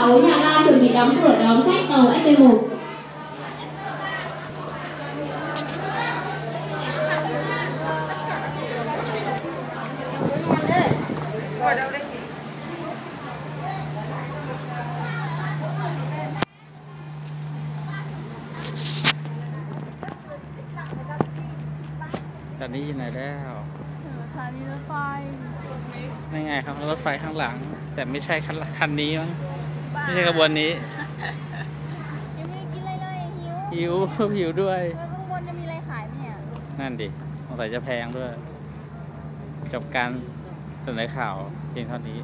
6, nhà ga chuẩn bị đóng cửa đón khách tàu SP1.ตอนนี้อยู่ไหนแล้วสถานีรถไฟนี่ไงครับรถไฟข้างหลังแต่ไม่ใช่คันนี้มั้งไม่ใช่ขบวนนี้ยังไม่ได้กินอะไรเลยหิวหิวด้วยข้างบนจะมีอะไรขายเนี่ยนั่นดิสงสัยจะแพงด้วยจบการเสนอข่าวเพียงเท่านี้